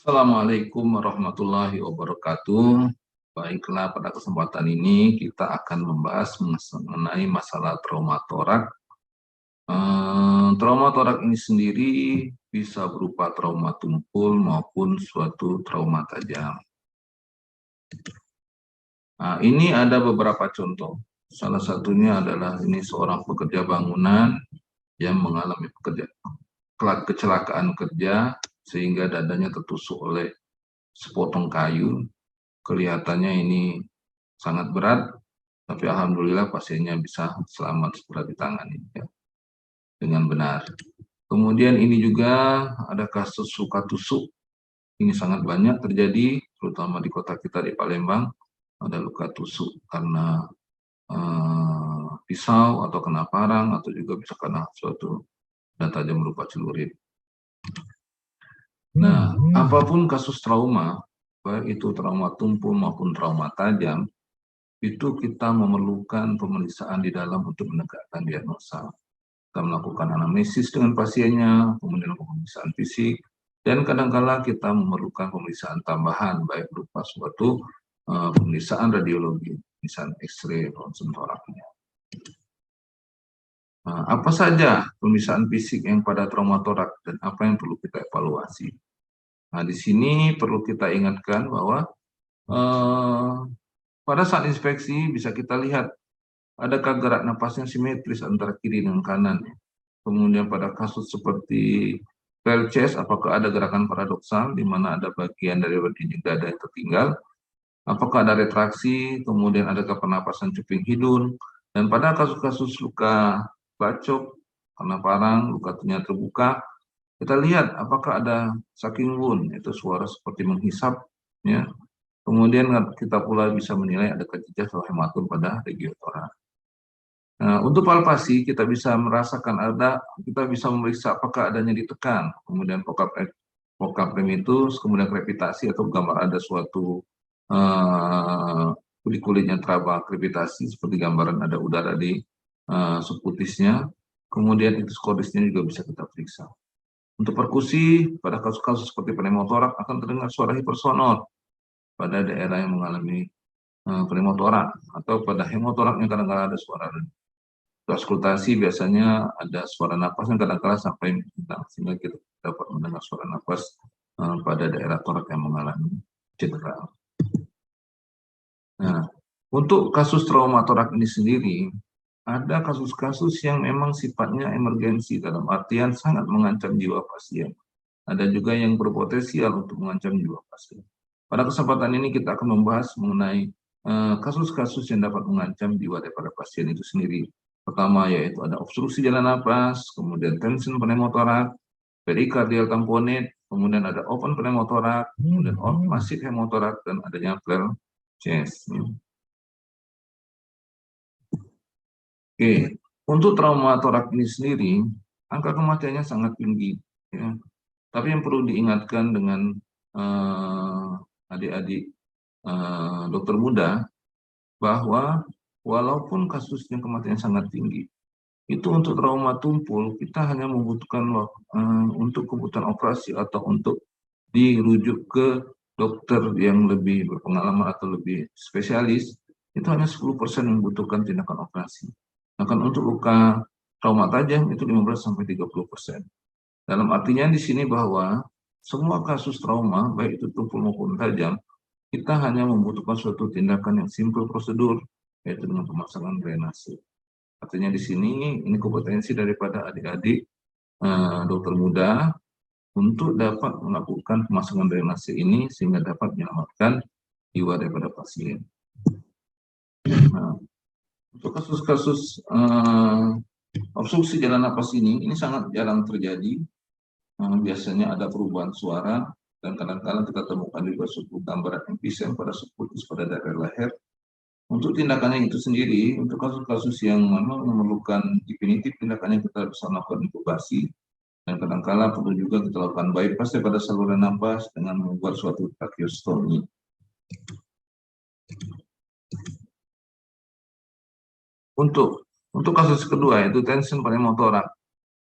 Assalamualaikum warahmatullahi wabarakatuh. Baiklah, pada kesempatan ini kita akan membahas mengenai masalah trauma torak. Trauma torak ini sendiri bisa berupa trauma tumpul maupun suatu trauma tajam. Nah, ini ada beberapa contoh. Salah satunya adalah ini seorang pekerja bangunan yang mengalami kecelakaan kerja sehingga dadanya tertusuk oleh sepotong kayu. Kelihatannya ini sangat berat, tapi alhamdulillah pasiennya bisa selamat setelah ditangani ya, dengan benar. Kemudian ini juga ada kasus luka tusuk. Ini sangat banyak terjadi, terutama di kota kita di Palembang. Ada luka tusuk karena pisau atau kena parang atau juga bisa kena suatu benda tajam berupa celurit. Nah, apapun kasus trauma, baik itu trauma tumpul maupun trauma tajam, itu kita memerlukan pemeriksaan di dalam untuk menegakkan diagnosa. Kita melakukan anamnesis dengan pasiennya, kemudian pemeriksaan fisik, dan kadang-kala kita memerlukan pemeriksaan tambahan, baik berupa suatu pemeriksaan radiologi, misalnya X-ray, ronsen toraknya. Apa saja pemeriksaan fisik yang pada trauma torak dan apa yang perlu kita evaluasi? Nah, di sini perlu kita ingatkan bahwa pada saat inspeksi bisa kita lihat adakah gerak napasnya simetris antara kiri dan kanan. Kemudian pada kasus seperti fail chest, apakah ada gerakan paradoksal di mana ada bagian dari dinding dada yang tertinggal? Apakah ada retraksi? Kemudian adakah pernapasan cuping hidung? Dan pada kasus-kasus luka bacok karena parang, luka telinga terbuka, kita lihat apakah ada sucking wound, itu suara seperti menghisap, ya. Kemudian kita pula bisa menilai adakah jejak atau hematom pada region torak. Nah, untuk palpasi kita bisa merasakan kita bisa memeriksa apakah adanya ditekan, kemudian vokal primitus, kemudian krepitasi atau gambar ada suatu kulit-kulitnya teraba krepitasi seperti gambaran ada udara di subkutisnya. Kemudian itu kodisnya juga bisa kita periksa. Untuk perkusi, pada kasus-kasus seperti pneumotorak akan terdengar suara hipersonor pada daerah yang mengalami pneumotorak, atau pada hemotoraknya kadang-kadang ada suara. Untuk auskultasi biasanya ada suara napas yang kadang-kadang sampai hilang, sehingga kita dapat mendengar suara napas pada daerah torak yang mengalami cedera. Nah, untuk kasus trauma torak ini sendiri, ada kasus-kasus yang memang sifatnya emergensi, dalam artian sangat mengancam jiwa pasien. Ada juga yang berpotensial untuk mengancam jiwa pasien. Pada kesempatan ini kita akan membahas mengenai kasus-kasus yang dapat mengancam jiwa daripada pasien itu sendiri. Pertama yaitu ada obstruksi jalan napas, kemudian tension pneumotorak, perikardial tamponade, kemudian ada open pneumotorak, kemudian massive hemotorak, dan adanya flare chest. Oke, untuk trauma torak ini sendiri, angka kematiannya sangat tinggi. Ya. Tapi yang perlu diingatkan dengan adik-adik dokter muda, bahwa walaupun kasusnya kematian sangat tinggi, itu untuk trauma tumpul kita hanya membutuhkan untuk kebutuhan operasi atau untuk dirujuk ke dokter yang lebih berpengalaman atau lebih spesialis, itu hanya 10% membutuhkan tindakan operasi. Bahkan untuk luka trauma tajam itu 15-30%. Dalam artinya di sini bahwa semua kasus trauma, baik itu tumpul maupun tajam, kita hanya membutuhkan suatu tindakan yang simple prosedur, yaitu dengan pemasangan drainase. Artinya di sini ini kompetensi daripada adik-adik dokter muda untuk dapat melakukan pemasangan drainase ini sehingga dapat menyelamatkan jiwa daripada pasien. Nah, untuk kasus-kasus obstruksi jalan napas ini sangat jarang terjadi. Biasanya ada perubahan suara dan kadang-kadang kita temukan juga suatu gambaran emfisem pada subkutis pada daerah leher. Untuk tindakannya itu sendiri, untuk kasus-kasus yang memang memerlukan definitif tindakannya kita bisa melakukan intubasi, dan kadang-kadang perlu juga kita lakukan bypass pada saluran napas dengan membuat suatu tracheostomy. Untuk kasus kedua yaitu tension pneumotorak.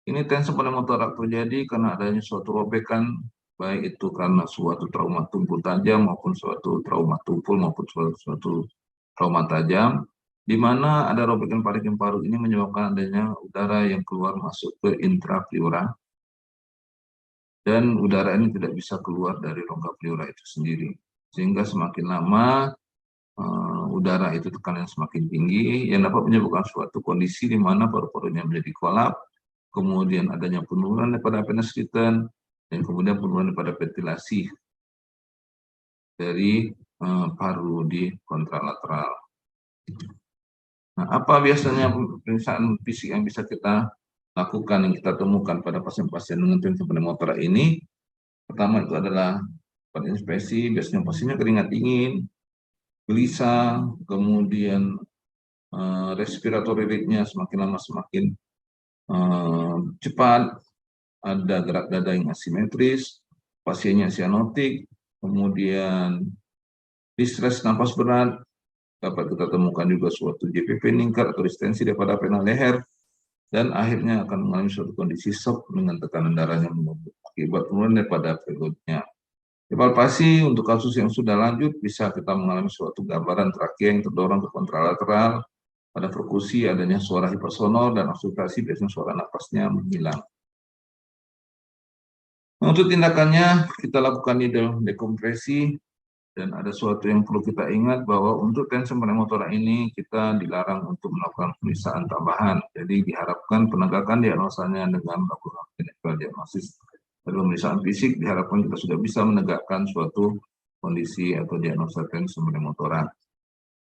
Ini tension pneumotorak terjadi karena adanya suatu robekan baik itu karena suatu trauma tumpul tajam maupun suatu trauma tumpul maupun suatu trauma tajam, di mana ada robekan parenkim paru ini menyebabkan adanya udara yang keluar masuk ke intrapleura, dan udara ini tidak bisa keluar dari rongga pleura itu sendiri. Sehingga semakin lama udara itu tekanan semakin tinggi, yang dapat menyebabkan suatu kondisi di mana paru-parunya menjadi kolap, kemudian adanya penurunan daripada penestritan, dan kemudian penurunan daripada ventilasi dari paru di kontralateral. Nah, apa biasanya pemeriksaan fisik yang bisa kita lakukan, yang kita temukan pada pasien-pasien dengan tensi pneumotorak ini? Pertama itu adalah pada inspeksi, biasanya pasiennya keringat dingin, gelisah, kemudian respiratory rate-nya semakin lama semakin cepat, ada gerak dada yang asimetris, pasiennya sianotik, kemudian distress napas berat, dapat kita temukan juga suatu JPP meningkat atau distensi daripada pena leher, dan akhirnya akan mengalami suatu kondisi shock dengan tekanan darahnya menurun akibat penurunan daripada preloadnya. Evaluasi untuk kasus yang sudah lanjut, bisa kita mengalami suatu gambaran trakea yang terdorong ke kontralateral, pada perkusi adanya suara hipersonor, dan auskultasi biasanya suara napasnya menghilang. Untuk tindakannya, kita lakukan needle dekompresi, dan ada suatu yang perlu kita ingat bahwa untuk tension pneumotorak ini kita dilarang untuk melakukan pemeriksaan tambahan. Jadi diharapkan penegakan diagnosanya dengan melakukan clinical diagnosis. Dari pemeriksaan fisik diharapkan kita sudah bisa menegakkan suatu kondisi atau diagnosa tension pneumotorak.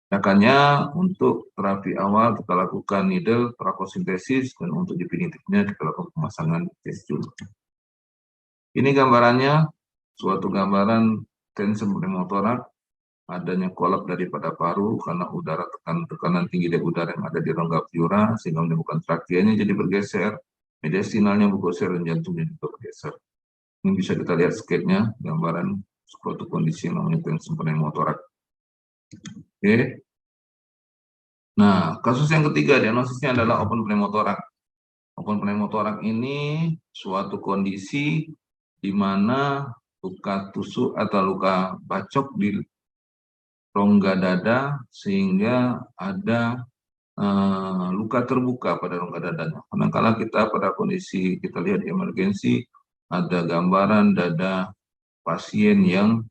Tindakannya untuk terapi awal kita lakukan needle trakosintesis, dan untuk definitifnya kita lakukan pemasangan test tube. Ini gambarannya, suatu gambaran tension pneumotorak, adanya kolap daripada paru karena udara tekanan tinggi dari udara yang ada di rongga pleura sehingga menyebabkan trakeanya jadi bergeser, mediastinalnya bergeser, dan jantungnya juga bergeser. Ini bisa kita lihat sketnya, gambaran suatu kondisi yang namanya tension pneumotorak. Oke. Nah, kasus yang ketiga diagnosisnya adalah open pneumotorak. Open pneumotorak ini suatu kondisi di mana luka tusuk atau luka bacok di rongga dada sehingga ada luka terbuka pada rongga dadanya. Kadang-kala kita pada kondisi kita lihat di emergensi, ada gambaran dada pasien yang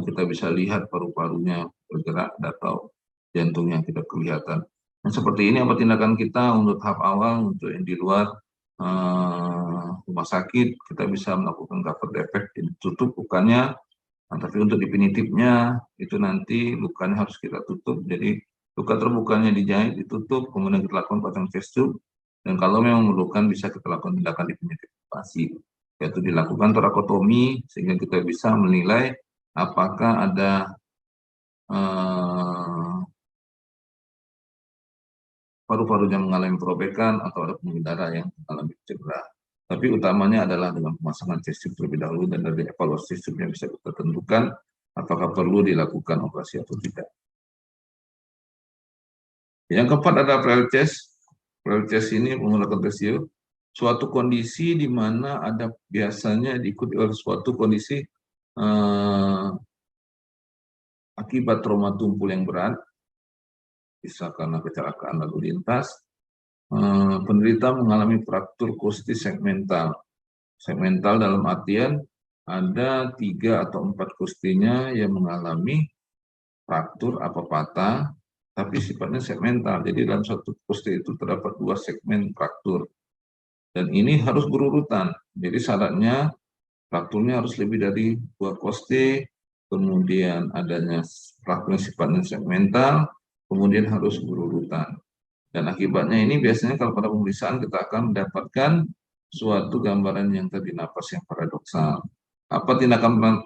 kita bisa lihat paru-parunya bergerak atau jantungnya tidak kelihatan. Nah, seperti ini apa tindakan kita untuk tahap awal, untuk yang di luar rumah sakit, kita bisa melakukan cover defect, ditutup lukanya. Nah, tapi untuk definitifnya itu nanti lukanya harus kita tutup, jadi luka terbukanya dijahit, ditutup, kemudian kita lakukan pasang chest tube, dan kalau memang memerlukan bisa kita lakukan tindakan definitif pasi, yaitu dilakukan torakotomi sehingga kita bisa menilai apakah ada paru-parunya mengalami perobekan atau ada pembuluh darah yang mengalami cedera. Tapi utamanya adalah dengan pemasangan chest tube terlebih dahulu, dan dari evaluasi chest tube-nya bisa kita tentukan apakah perlu dilakukan operasi atau tidak. Yang keempat adalah pleural chest. Pleural chest ini menggunakan tesio, suatu kondisi di mana ada biasanya diikuti oleh suatu kondisi akibat trauma tumpul yang berat, bisa karena kecelakaan lalu lintas, penderita mengalami fraktur kostis segmental. Segmental dalam artian ada 3 atau 4 kostinya yang mengalami fraktur atau patah, tapi sifatnya segmental. Jadi dalam satu kosti itu terdapat 2 segmen fraktur. Dan ini harus berurutan. Jadi syaratnya frakturnya harus lebih dari 2 kosti, kemudian adanya fraktur sifatnya segmental, kemudian harus berurutan. Dan akibatnya ini biasanya kalau pada pemeriksaan kita akan mendapatkan suatu gambaran yang tadi napas yang paradoksal. Apa tindakan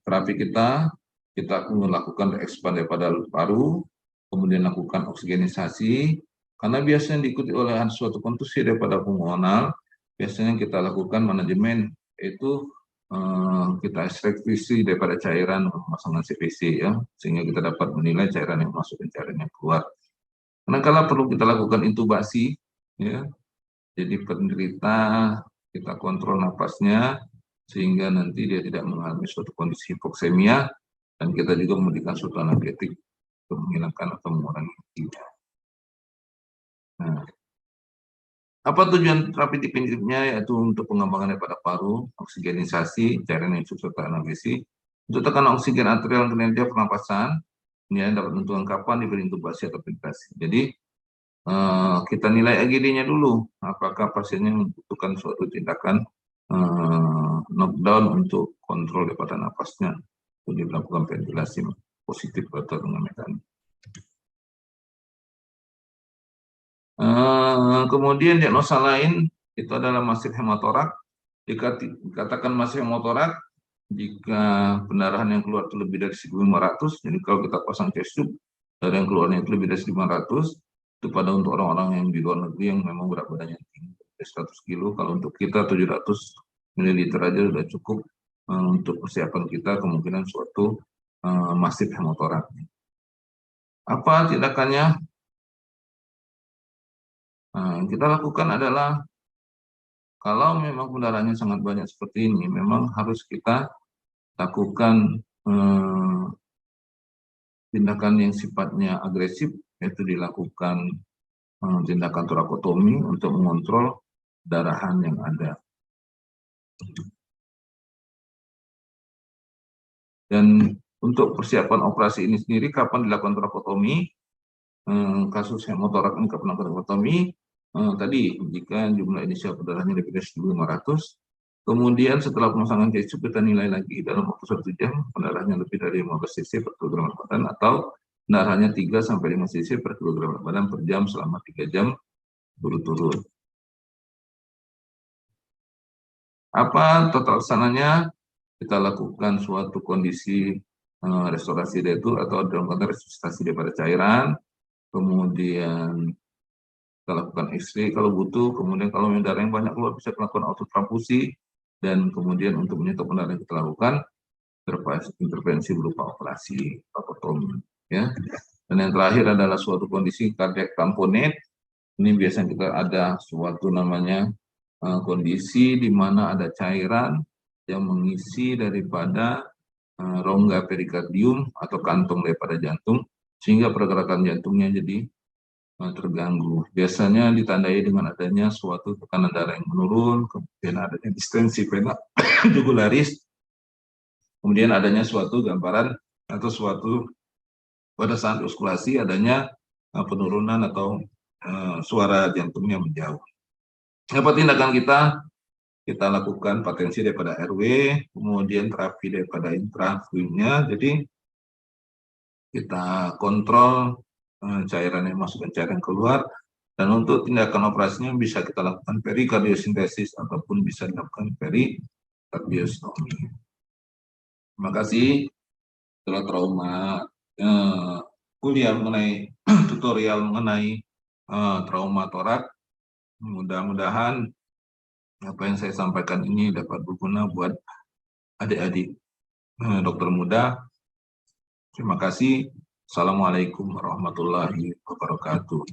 terapi kita? Kita akan melakukan reekspand pada paru, kemudian lakukan oksigenisasi, karena biasanya diikuti oleh suatu kontusi daripada pulmonal, biasanya kita lakukan manajemen, yaitu kita ekstraksi daripada cairan pemasangan CPC ya, sehingga kita dapat menilai cairan yang masuk dan cairan yang keluar. Kadang-kala perlu kita lakukan intubasi, ya. Jadi penderita kita kontrol napasnya, sehingga nanti dia tidak mengalami suatu kondisi hipoksemia, dan kita juga memberikan suatu analgetik untuk menghilangkan atau mengurangi nyerinya. Nah, apa tujuan terapi definitifnya? Yaitu untuk pengembangan daripada paru, oksigenisasi, cairan yang cukup serta analgesi, untuk tekanan oksigen arterial kinerja pernapasan, ini dapat menentukan kapan diberi intubasi atau ventilasi. Jadi kita nilai AGD-nya dulu, apakah pasiennya membutuhkan suatu tindakan knockdown untuk kontrol daripada napasnya, untuk dilakukan ventilasi positif atau dengan mekanik. Kemudian diagnosa lain itu adalah masif hemotorak. Dikatakan masif hemotorak jika pendarahan yang keluar itu lebih dari 1.500. Jadi kalau kita pasang chest tube, darah yang keluarnya itu lebih dari 1.500, itu pada untuk orang-orang yang di luar negeri yang memang berat badannya tinggi, 100 kilo. Kalau untuk kita 700 ml aja sudah cukup untuk persiapan kita kemungkinan suatu masif hemotorak. Apa tindakannya? Yang kita lakukan adalah, kalau memang pendarahannya sangat banyak seperti ini, memang harus kita lakukan tindakan yang sifatnya agresif, yaitu dilakukan tindakan torakotomi untuk mengontrol pendarahan yang ada. Dan untuk persiapan operasi ini sendiri, kapan dilakukan torakotomi? Kasus hemotorak ini kapan dilakukan torakotomi? Tadi, jika jumlah inisial pendarahannya lebih dari 1.500, kemudian setelah pemasangan chest tube kita nilai lagi dalam waktu 1 jam pendarahannya lebih dari 15 cc per kilogram badan, atau pendarahannya 3 sampai 5 cc per kilogram badan per jam selama 3 jam berturut-turut. Apa tata laksananya? Kita lakukan suatu kondisi restorasi detur atau dalam konteks resusitasi daripada cairan, kemudian kita lakukan X-ray kalau butuh, kemudian kalau darah yang banyak keluar bisa melakukan autotransfusi, dan kemudian untuk menyetop pendarahan kita lakukan intervensi berupa operasi trakotomi, ya. Dan yang terakhir adalah suatu kondisi cardiac tamponade. Ini biasanya kita ada suatu namanya kondisi di mana ada cairan yang mengisi daripada rongga perikardium atau kantong daripada jantung, sehingga pergerakan jantungnya jadi terganggu. Biasanya ditandai dengan adanya suatu tekanan darah yang menurun, kemudian adanya distensi vena jugularis, kemudian adanya suatu gambaran atau suatu pada saat oskulasi adanya penurunan atau suara jantungnya menjauh. Apa tindakan kita lakukan patensi daripada RW, kemudian terapi daripada intrafluidnya. Jadi kita kontrol cairan yang masuk dan cairan yang keluar, dan untuk tindakan operasinya bisa kita lakukan perikardiosintesis ataupun bisa dilakukan perikardiostomi. Terima kasih. Setelah trauma kuliah mengenai tutorial mengenai trauma torak, mudah-mudahan apa yang saya sampaikan ini dapat berguna buat adik-adik dokter muda. Terima kasih. Assalamualaikum warahmatullahi wabarakatuh.